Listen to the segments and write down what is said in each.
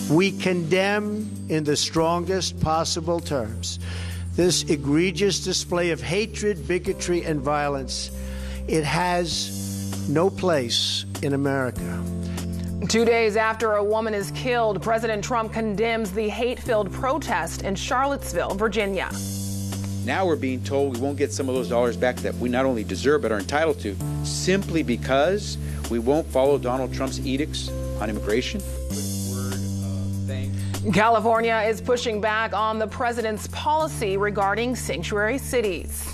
We condemn in the strongest possible terms this egregious display of hatred, bigotry, and violence. It has no place in America. 2 days after a woman is killed, President Trump condemns the hate-filled protest in Charlottesville, Virginia. Now we're being told we won't get some of those dollars back that we not only deserve but are entitled to, simply because we won't follow Donald Trump's edicts on immigration. California is pushing back on the president's policy regarding sanctuary cities.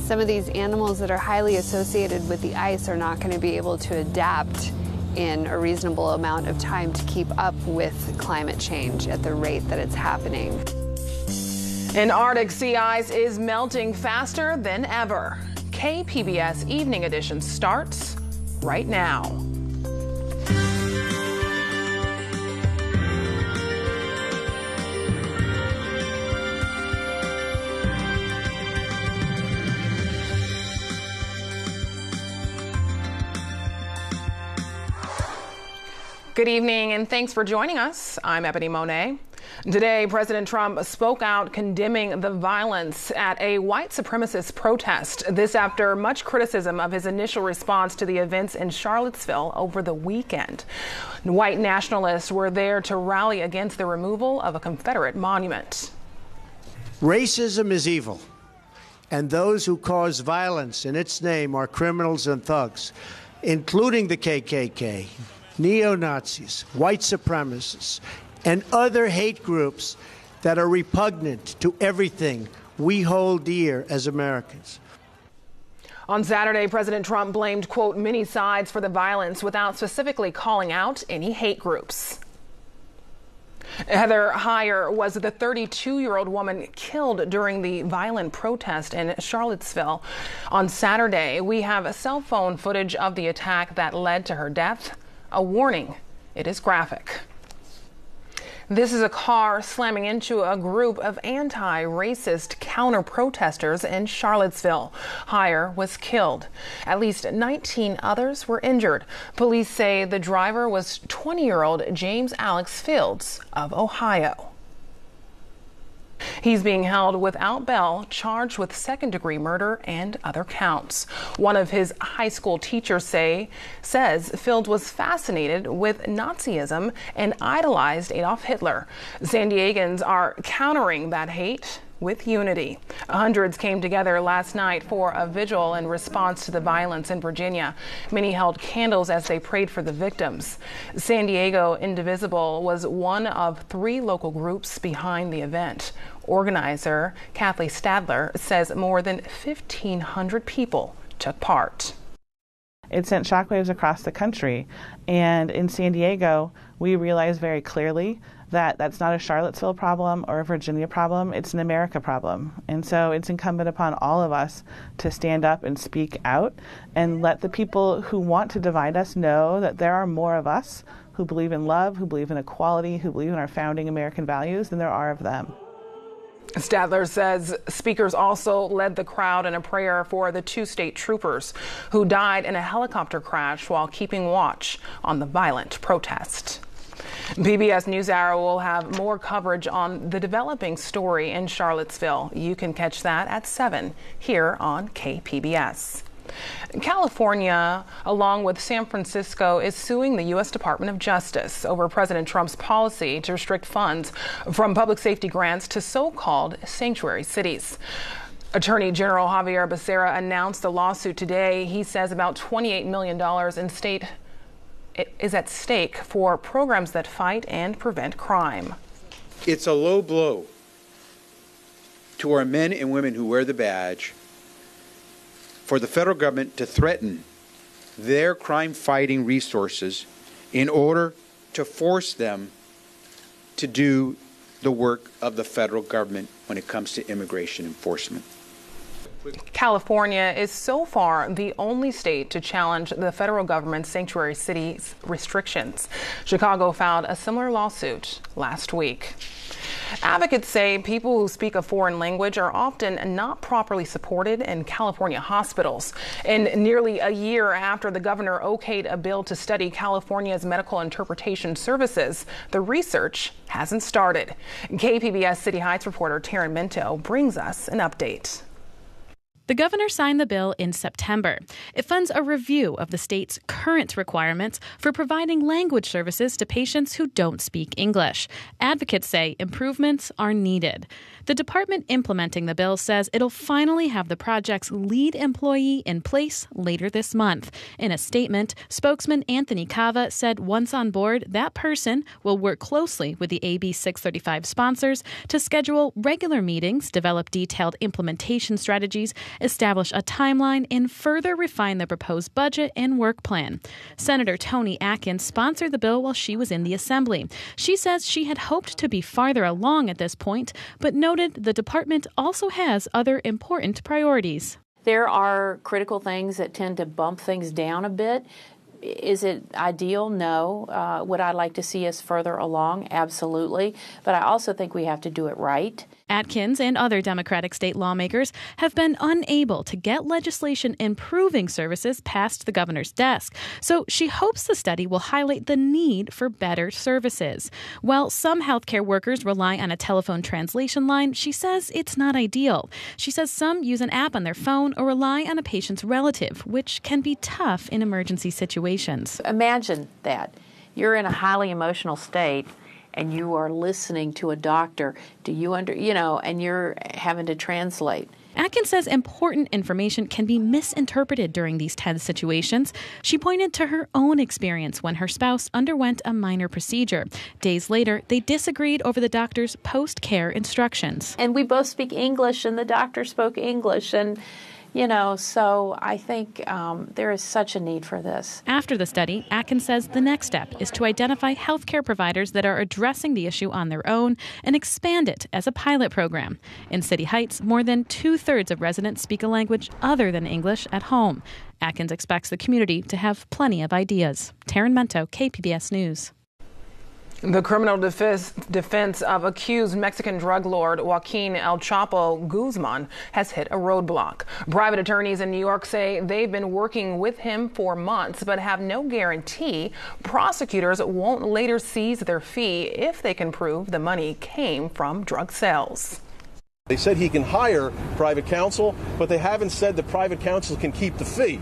Some of these animals that are highly associated with the ice are not going to be able to adapt in a reasonable amount of time to keep up with climate change at the rate that it's happening. And Arctic sea ice is melting faster than ever. KPBS Evening Edition starts right now. Good evening, and thanks for joining us. I'm Ebony Monet. Today, President Trump spoke out condemning the violence at a white supremacist protest. This after much criticism of his initial response to the events in Charlottesville over the weekend. White nationalists were there to rally against the removal of a Confederate monument. Racism is evil, and those who cause violence in its name are criminals and thugs, including the KKK. Neo-Nazis, white supremacists, and other hate groups that are repugnant to everything we hold dear as Americans. On Saturday, President Trump blamed, quote, many sides for the violence without specifically calling out any hate groups. Heather Heyer was the 32-year-old woman killed during the violent protest in Charlottesville. On Saturday, we have cell phone footage of the attack that led to her death. A warning, it is graphic. This is a car slamming into a group of anti-racist counter-protesters in Charlottesville. Heyer was killed. At least 19 others were injured. Police say the driver was 20-year-old James Alex Fields of Ohio. He's being held without bail, charged with second-degree murder and other counts. One of his high school teachers says Fields was fascinated with Nazism and idolized Adolf Hitler. San Diegans are countering that hate with unity. Hundreds came together last night for a vigil in response to the violence in Virginia. Many held candles as they prayed for the victims. San Diego Indivisible was one of 3 local groups behind the event. Organizer Kathleen Stadler says more than 1,500 people took part. It sent shockwaves across the country, and in San Diego, we realized very clearly that that's not a Charlottesville problem or a Virginia problem, it's an America problem. And so it's incumbent upon all of us to stand up and speak out and let the people who want to divide us know that there are more of us who believe in love, who believe in equality, who believe in our founding American values than there are of them. Stadler says speakers also led the crowd in a prayer for the 2 state troopers who died in a helicopter crash while keeping watch on the violent protest. PBS NewsHour will have more coverage on the developing story in Charlottesville. You can catch that at 7 here on KPBS. California, along with San Francisco, is suing the U.S. Department of Justice over President Trump's policy to restrict funds from public safety grants to so-called sanctuary cities. Attorney General Javier Becerra announced the lawsuit today. He says about $28 million in state is at stake for programs that fight and prevent crime. It's a low blow to our men and women who wear the badge for the federal government to threaten their crime-fighting resources in order to force them to do the work of the federal government when it comes to immigration enforcement. California is so far the only state to challenge the federal government's sanctuary cities restrictions. Chicago filed a similar lawsuit last week. Advocates say people who speak a foreign language are often not properly supported in California hospitals. And nearly a year after the governor okayed a bill to study California's medical interpretation services, the research hasn't started. KPBS City Heights reporter Taryn Minto brings us an update. The governor signed the bill in September. It funds a review of the state's current requirements for providing language services to patients who don't speak English. Advocates say improvements are needed. The department implementing the bill says it'll finally have the project's lead employee in place later this month. In a statement, spokesman Anthony Cava said once on board, that person will work closely with the AB 635 sponsors to schedule regular meetings, develop detailed implementation strategies, establish a timeline, and further refine the proposed budget and work plan. Senator Toni Atkins sponsored the bill while she was in the Assembly. She says she had hoped to be farther along at this point, but noted the department also has other important priorities. There are critical things that tend to bump things down a bit. Is it ideal? No. Would I like to see us further along? Absolutely. But I also think we have to do it right. Atkins and other Democratic state lawmakers have been unable to get legislation improving services past the governor's desk. So she hopes the study will highlight the need for better services. While some healthcare workers rely on a telephone translation line, she says it's not ideal. She says some use an app on their phone or rely on a patient's relative, which can be tough in emergency situations. Imagine that. You're in a highly emotional state and you are listening to a doctor, and you're having to translate. Atkins says important information can be misinterpreted during these tense situations. She pointed to her own experience when her spouse underwent a minor procedure. Days later, they disagreed over the doctor's post-care instructions. And we both speak English, and the doctor spoke English, and so I think there is such a need for this. After the study, Atkins says the next step is to identify healthcare providers that are addressing the issue on their own and expand it as a pilot program. In City Heights, more than 2/3 of residents speak a language other than English at home. Atkins expects the community to have plenty of ideas. Taryn Minto, KPBS News. The criminal defense of accused Mexican drug lord Joaquin El Chapo Guzman has hit a roadblock. Private attorneys in New York say they've been working with him for months, but have no guarantee prosecutors won't later seize their fee if they can prove the money came from drug sales. They said he can hire private counsel, but they haven't said that private counsel can keep the fee.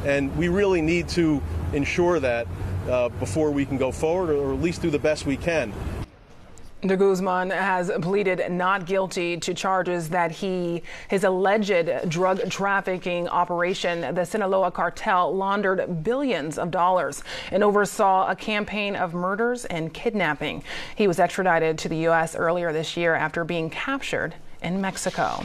And we really need to ensure that before we can go forward, or at least do the best we can. De Guzman has pleaded not guilty to charges that his alleged drug trafficking operation, the Sinaloa cartel, laundered billions of dollars and oversaw a campaign of murders and kidnapping. He was extradited to the U.S. earlier this year after being captured in Mexico.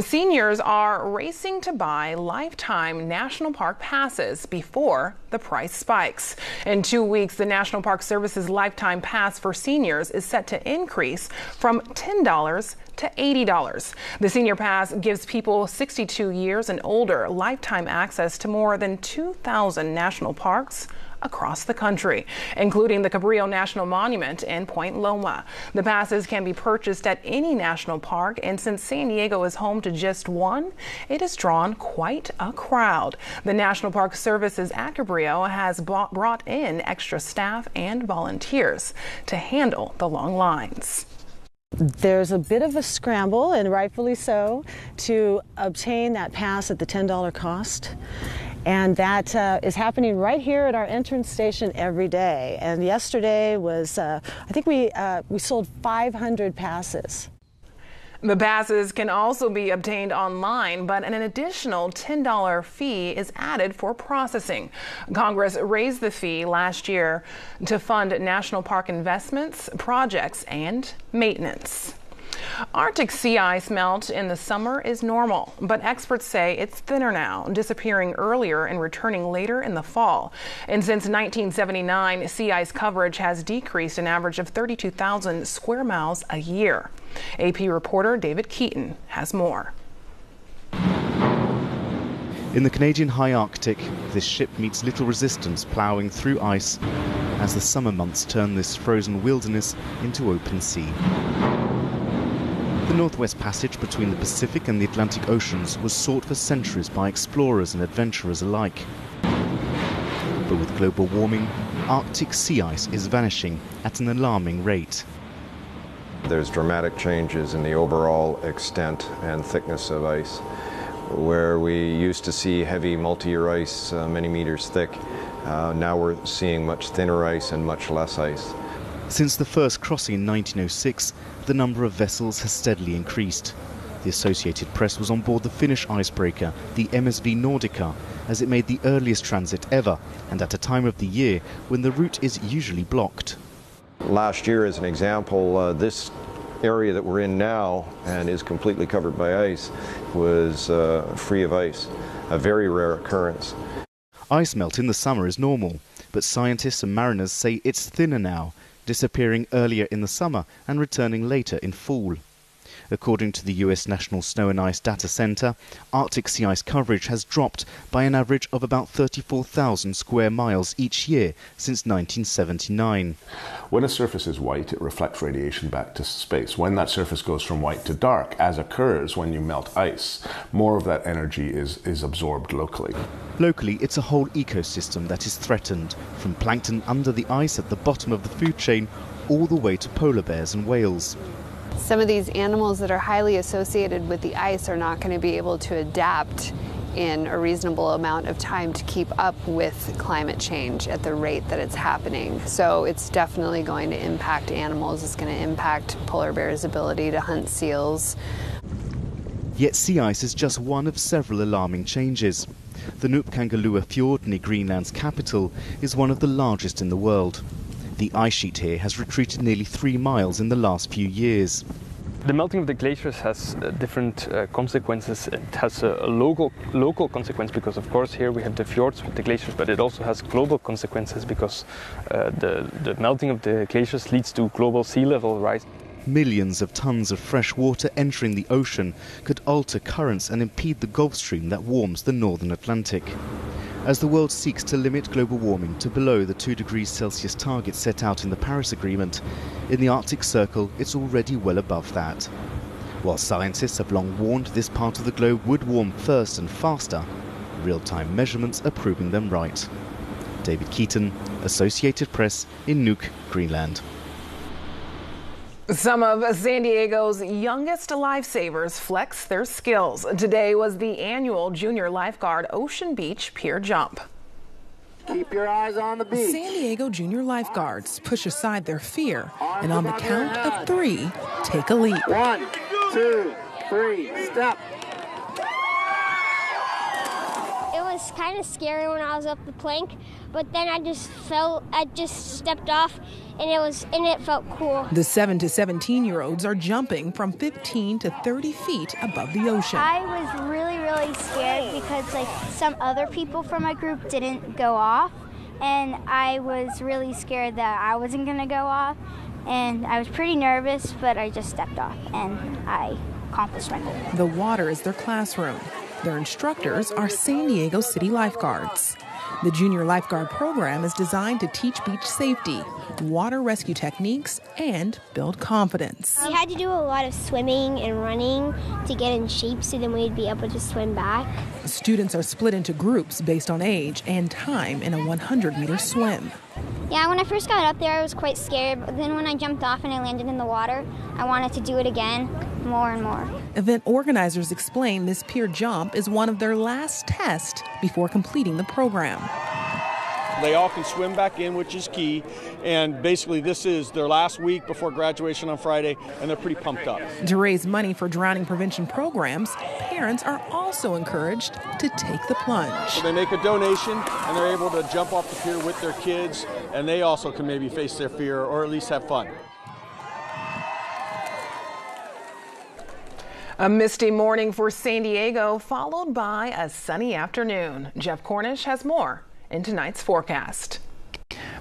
Seniors are racing to buy lifetime national park passes before the price spikes. In 2 weeks, the National Park Service's lifetime pass for seniors is set to increase from $10 to $80. The senior pass gives people 62 years and older lifetime access to more than 2,000 national parks across the country, including the Cabrillo National Monument and Point Loma. The passes can be purchased at any national park, and since San Diego is home to just one, it has drawn quite a crowd. The National Park Services at Cabrillo has brought in extra staff and volunteers to handle the long lines. There's a bit of a scramble, and rightfully so, to obtain that pass at the $10 cost. And that is happening right here at our entrance station every day. And yesterday was, I think we sold 500 passes. The passes can also be obtained online, but an additional $10 fee is added for processing. Congress raised the fee last year to fund national park investments, projects, and maintenance. Arctic sea ice melt in the summer is normal, but experts say it's thinner now, disappearing earlier and returning later in the fall. And since 1979, sea ice coverage has decreased an average of 32,000 square miles a year. AP reporter David Keaton has more. In the Canadian high Arctic, this ship meets little resistance ploughing through ice as the summer months turn this frozen wilderness into open sea. The Northwest Passage between the Pacific and the Atlantic Oceans was sought for centuries by explorers and adventurers alike. But with global warming, Arctic sea ice is vanishing at an alarming rate. There's dramatic changes in the overall extent and thickness of ice. Where we used to see heavy multi-year ice many meters thick, now we're seeing much thinner ice and much less ice. Since the first crossing in 1906, the number of vessels has steadily increased. The Associated Press was on board the Finnish icebreaker, the MSV Nordica, as it made the earliest transit ever, and at a time of the year when the route is usually blocked. Last year, as an example, this area that we're in now and is completely covered by ice was free of ice, a very rare occurrence. Ice melt in the summer is normal, but scientists and mariners say it's thinner now, disappearing earlier in the summer and returning later in fall. According to the US National Snow and Ice Data Center, Arctic sea ice coverage has dropped by an average of about 34,000 square miles each year since 1979. When a surface is white, it reflects radiation back to space. When that surface goes from white to dark, as occurs when you melt ice, more of that energy is absorbed locally. Locally, it's a whole ecosystem that is threatened, from plankton under the ice at the bottom of the food chain all the way to polar bears and whales. Some of these animals that are highly associated with the ice are not going to be able to adapt in a reasonable amount of time to keep up with climate change at the rate that it's happening. So it's definitely going to impact animals. It's going to impact polar bears' ability to hunt seals. Yet sea ice is just one of several alarming changes. The Nupkangalua Fjord near Greenland's capital is one of the largest in the world. The ice sheet here has retreated nearly 3 miles in the last few years. The melting of the glaciers has different consequences. It has a local consequence because, of course, here we have the fjords with the glaciers, but it also has global consequences because the melting of the glaciers leads to global sea level rise. Millions of tons of fresh water entering the ocean could alter currents and impede the Gulf Stream that warms the northern Atlantic. As the world seeks to limit global warming to below the 2 degrees Celsius target set out in the Paris Agreement, in the Arctic Circle it's already well above that. While scientists have long warned this part of the globe would warm first and faster, real-time measurements are proving them right. David Keaton, Associated Press in Nuuk, Greenland. Some of San Diego's youngest lifesavers flex their skills. Today was the annual Junior Lifeguard Ocean Beach Pier Jump. Keep your eyes on the beach. San Diego Junior Lifeguards push aside their fear and on the count of 3, take a leap. 1, 2, 3, step. It was kind of scary when I was up the plank, but then I just stepped off and it felt cool. The 7 to 17-year-olds are jumping from 15 to 30 feet above the ocean. I was really scared because some other people from my group didn't go off, and I was really scared that I wasn't going to go off, and I was pretty nervous, but I just stepped off and I accomplished my goal. The water is their classroom. Their instructors are San Diego City lifeguards. The Junior Lifeguard program is designed to teach beach safety, water rescue techniques, and build confidence. We had to do a lot of swimming and running to get in shape so then we'd be able to swim back. Students are split into groups based on age and time in a 100-meter swim. Yeah, when I first got up there, I was quite scared, but then when I jumped off and I landed in the water, I wanted to do it again more and more. Event organizers explain this pier jump is one of their last tests before completing the program. They all can swim back in, which is key, and basically this is their last week before graduation on Friday, and they're pretty pumped up. To raise money for drowning prevention programs, parents are also encouraged to take the plunge. So they make a donation, and they're able to jump off the pier with their kids, and they also can maybe face their fear or at least have fun. A misty morning for San Diego, followed by a sunny afternoon. Jeff Cornish has more in tonight's forecast.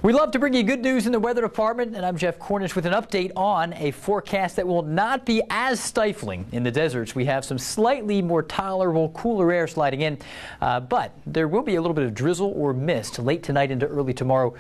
We love to bring you good news in the weather department, and I'm Jeff Cornish with an update on a forecast that will not be as stifling in the deserts. We have some slightly more tolerable, cooler air sliding in, but there will be a little bit of drizzle or mist late tonight into early tomorrow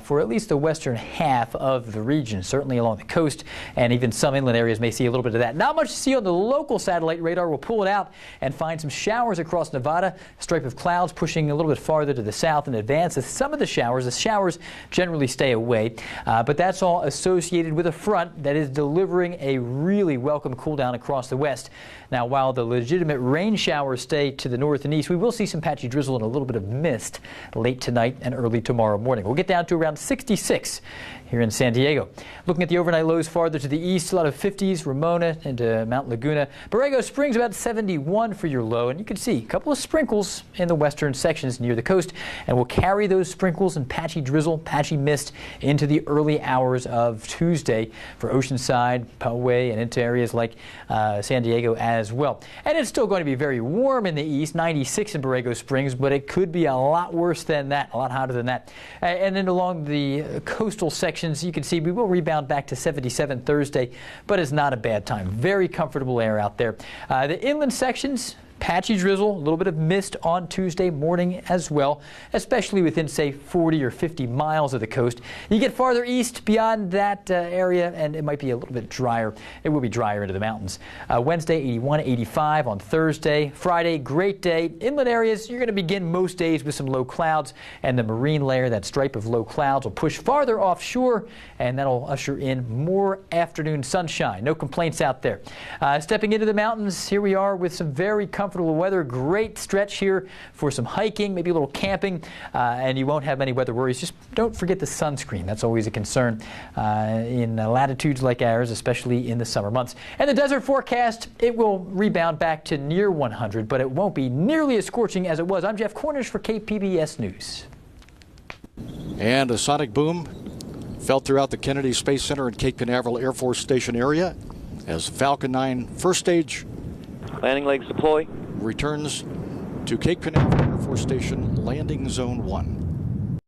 for at least the western half of the region, certainly along the coast, and even some inland areas may see a little bit of that. Not much to see on the local satellite radar. We'll pull it out and find some showers across Nevada, a stripe of clouds pushing a little bit farther to the south in advance. As some of the showers generally stay away, but that's all associated with a front that is delivering a really welcome cool down across the west. Now, while the legitimate rain showers stay to the north and east, we will see some patchy drizzle and a little bit of mist late tonight and early tomorrow morning. We'll get down to around 66 here in San Diego. Looking at the overnight lows farther to the east, a lot of 50s, Ramona and Mount Laguna. Borrego Springs about 71 for your low, and you can see a couple of sprinkles in the western sections near the coast, and we'll carry those sprinkles and patchy drizzle, patchy mist into the early hours of Tuesday for Oceanside, Poway, and into areas like San Diego as well. And it's still going to be very warm in the east, 96 in Borrego Springs, but it could be a lot worse than that, a lot hotter than that. And then along the coastal sections, you can see we will rebound back to 77 Thursday, but it's not a bad time. Very comfortable air out there. The inland sections, patchy drizzle, a little bit of mist on Tuesday morning as well, especially within, say, 40 or 50 miles of the coast. You get farther east beyond that area, and it might be a little bit drier. It will be drier into the mountains. Wednesday, 81, 85 on Thursday. Friday, great day. Inland areas, you're going to begin most days with some low clouds, and the marine layer, that stripe of low clouds, will push farther offshore, and that'll usher in more afternoon sunshine. No complaints out there. Stepping into the mountains, here we are with some very comfortable weather. Great stretch here for some hiking, maybe a little camping, and you won't have many weather worries. Just don't forget the sunscreen. That's always a concern in latitudes like ours, especially in the summer months. And the desert forecast, it will rebound back to near 100, but it won't be nearly as scorching as it was. I'm Jeff Cornish for KPBS News. And a sonic boom felt throughout the Kennedy Space Center and Cape Canaveral Air Force Station area as Falcon 9 first stage landing legs deploy returns to Cape Canaveral Air Force Station landing zone 1.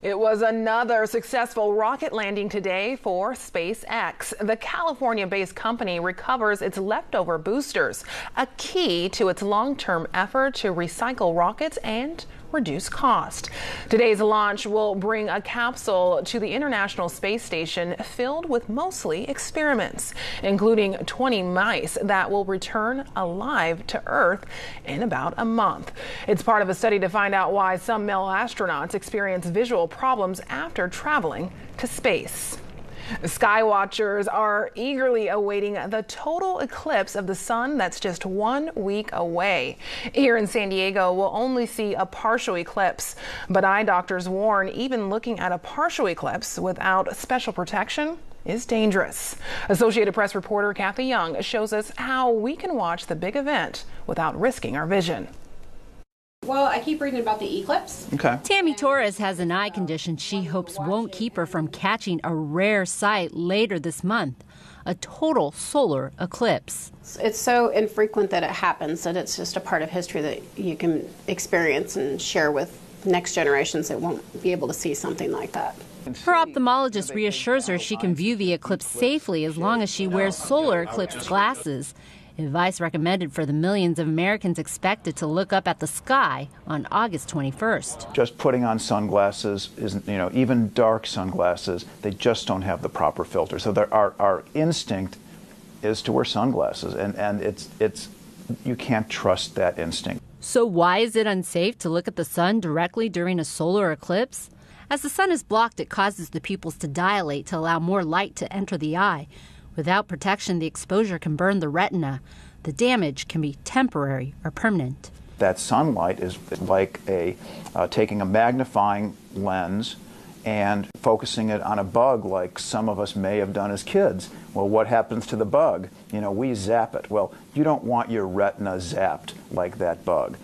It was another successful rocket landing today for SpaceX. The California-based company recovers its leftover boosters, a key to its long-term effort to recycle rockets and reduce cost. Today's launch will bring a capsule to the International Space Station filled with mostly experiments, including 20 mice that will return alive to Earth in about a month. It's part of a study to find out why some male astronauts experience visual problems after traveling to space. Skywatchers are eagerly awaiting the total eclipse of the sun that's just 1 week away. Here in San Diego, we'll only see a partial eclipse, but eye doctors warn even looking at a partial eclipse without special protection is dangerous. Associated Press reporter Kathy Young shows us how we can watch the big event without risking our vision. Well, I keep reading about the eclipse. Okay. Tammy Torres has an eye condition she hopes won't keep her from catching a rare sight later this month, a total solar eclipse. It's so infrequent that it happens that it's just a part of history that you can experience and share with next generations that won't be able to see something like that. Her ophthalmologist reassures her she can view the eclipse safely as long as she wears solar eclipse glasses. Advice recommended for the millions of Americans expected to look up at the sky on August 21st. Just putting on sunglasses isn't, even dark sunglasses, they just don't have the proper filter. So our instinct is to wear sunglasses, and it's you can't trust that instinct. So why is it unsafe to look at the sun directly during a solar eclipse? As the sun is blocked, it causes the pupils to dilate to allow more light to enter the eye. Without protection, the exposure can burn the retina. The damage can be temporary or permanent. That sunlight is like taking a magnifying lens and focusing it on a bug like some of us may have done as kids. Well, what happens to the bug? We zap it. Well, you don't want your retina zapped like that bug.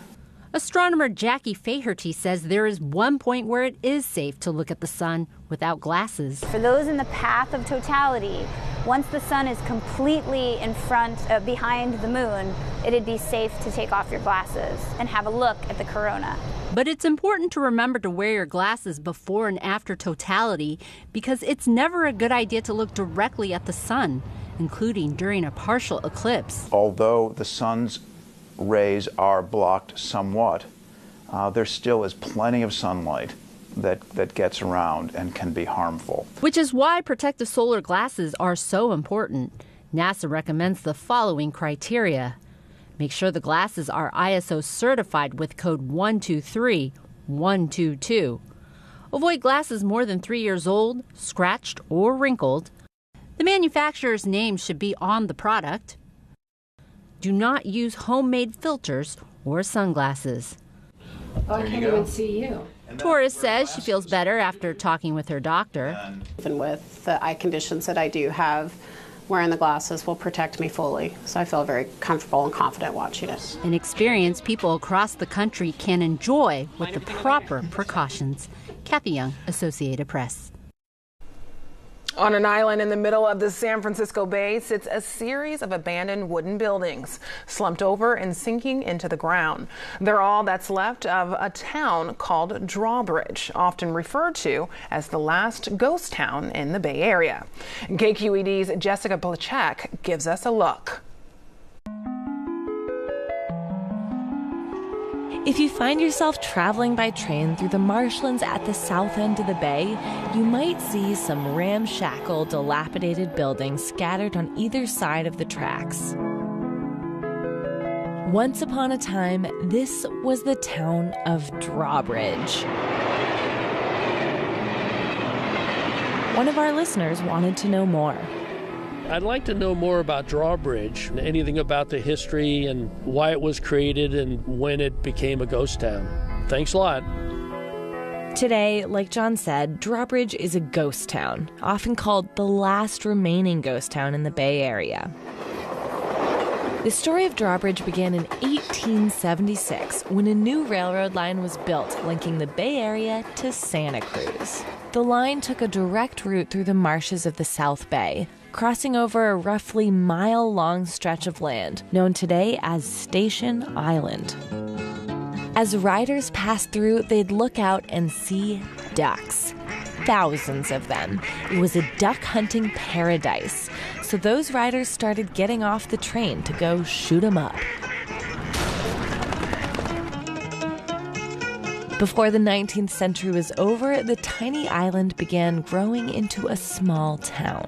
Astronomer Jackie Faherty says there is one point where it is safe to look at the sun without glasses. For those in the path of totality, once the sun is completely behind the moon, it'd be safe to take off your glasses and have a look at the corona. But it's important to remember to wear your glasses before and after totality because it's never a good idea to look directly at the sun, including during a partial eclipse. Although the sun's rays are blocked somewhat, there still is plenty of sunlight that gets around and can be harmful. Which is why protective solar glasses are so important. NASA recommends the following criteria. Make sure the glasses are ISO certified with code 123122. Avoid glasses more than 3 years old, scratched, or wrinkled. The manufacturer's name should be on the product. Do not use homemade filters or sunglasses. Oh, I can't even see you. Torres says she feels better after talking with her doctor. Even with the eye conditions that I do have, wearing the glasses will protect me fully. So I feel very comfortable and confident watching it. An experience people across the country can enjoy with the proper precautions. Kathy Young, Associated Press. On an island in the middle of the San Francisco Bay sits a series of abandoned wooden buildings, slumped over and sinking into the ground. They're all that's left of a town called Drawbridge, often referred to as the last ghost town in the Bay Area. KQED's Jessica Plachek gives us a look. If you find yourself traveling by train through the marshlands at the south end of the bay, you might see some ramshackle, dilapidated buildings scattered on either side of the tracks. Once upon a time, this was the town of Drawbridge. One of our listeners wanted to know more. I'd like to know more about Drawbridge, anything about the history and why it was created and when it became a ghost town. Thanks a lot. Today, like John said, Drawbridge is a ghost town, often called the last remaining ghost town in the Bay Area. The story of Drawbridge began in 1876 when a new railroad line was built linking the Bay Area to Santa Cruz. The line took a direct route through the marshes of the South Bay, crossing over a roughly mile-long stretch of land known today as Station Island. As riders passed through, they'd look out and see ducks. Thousands of them. It was a duck hunting paradise. So those riders started getting off the train to go shoot 'em up. Before the 19th century was over, the tiny island began growing into a small town.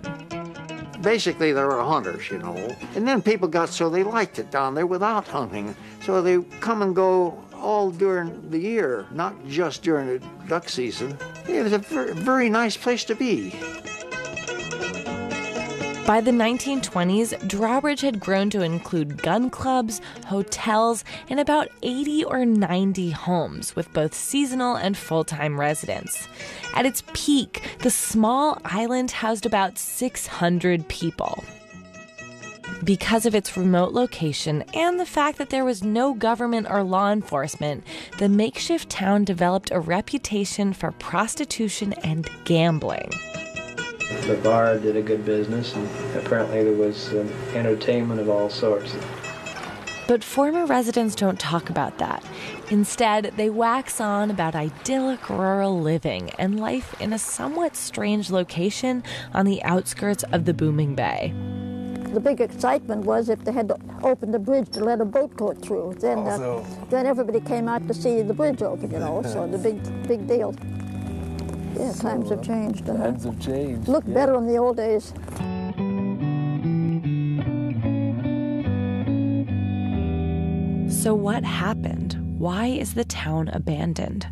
Basically, they were hunters, you know. And then people got so they liked it down there without hunting. So they come and go all during the year, not just during the duck season. It was a very nice place to be. By the 1920s, Drawbridge had grown to include gun clubs, hotels, and about 80 or 90 homes with both seasonal and full-time residents. At its peak, the small island housed about 600 people. Because of its remote location and the fact that there was no government or law enforcement, the makeshift town developed a reputation for prostitution and gambling. The bar did a good business, and apparently there was entertainment of all sorts. But former residents don't talk about that. Instead, they wax on about idyllic rural living and life in a somewhat strange location on the outskirts of the booming bay. The big excitement was if they had to open the bridge to let a boat go through. Then everybody came out to see the bridge open, you know, so the big deal. Yeah, times have changed. Times have changed. Looked better in the old days. So what happened? Why is the town abandoned?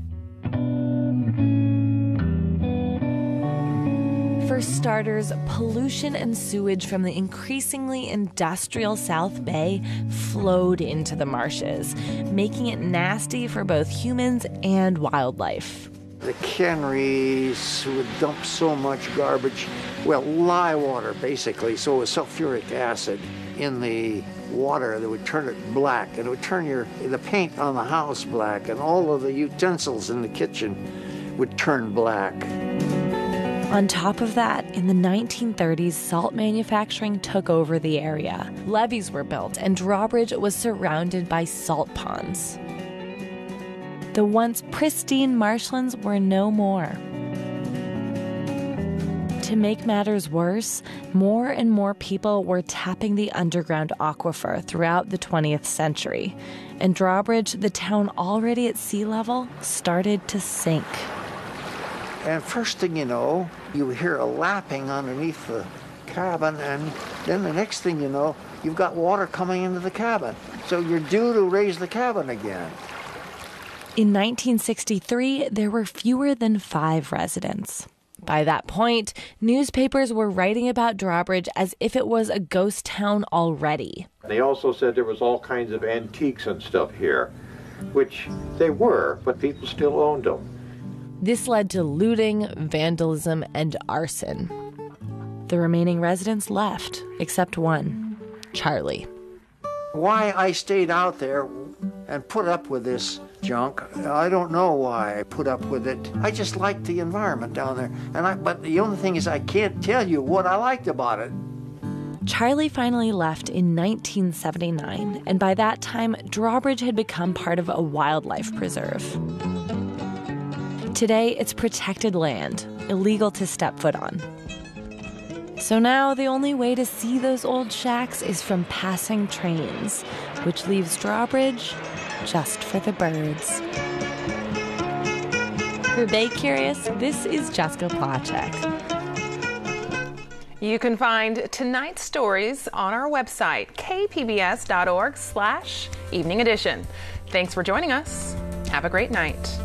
For starters, pollution and sewage from the increasingly industrial South Bay flowed into the marshes, making it nasty for both humans and wildlife. The canneries would dump so much garbage, well, lye water basically, so it was sulfuric acid in the water that would turn it black, and it would turn the paint on the house black, and all of the utensils in the kitchen would turn black. On top of that, in the 1930s, salt manufacturing took over the area. Levees were built, and Drawbridge was surrounded by salt ponds. The once pristine marshlands were no more. To make matters worse, more and more people were tapping the underground aquifer throughout the 20th century. And Drawbridge, the town already at sea level, started to sink. And first thing you know, you hear a lapping underneath the cabin, and then the next thing you know, you've got water coming into the cabin. So you're due to raise the cabin again. In 1963, there were fewer than 5 residents. By that point, newspapers were writing about Drawbridge as if it was a ghost town already. They also said there was all kinds of antiques and stuff here, which they were, but people still owned them. This led to looting, vandalism, and arson. The remaining residents left, except one, Charlie. Why I stayed out there and put up with this junk, I don't know why I put up with it. I just liked the environment down there. But the only thing is I can't tell you what I liked about it. Charlie finally left in 1979, and by that time, Drawbridge had become part of a wildlife preserve. Today, it's protected land, illegal to step foot on. So now the only way to see those old shacks is from passing trains, which leaves Drawbridge just for the birds. For Bay Curious, this is Jessica Placzek. You can find tonight's stories on our website, kpbs.org/evening edition. Thanks for joining us. Have a great night.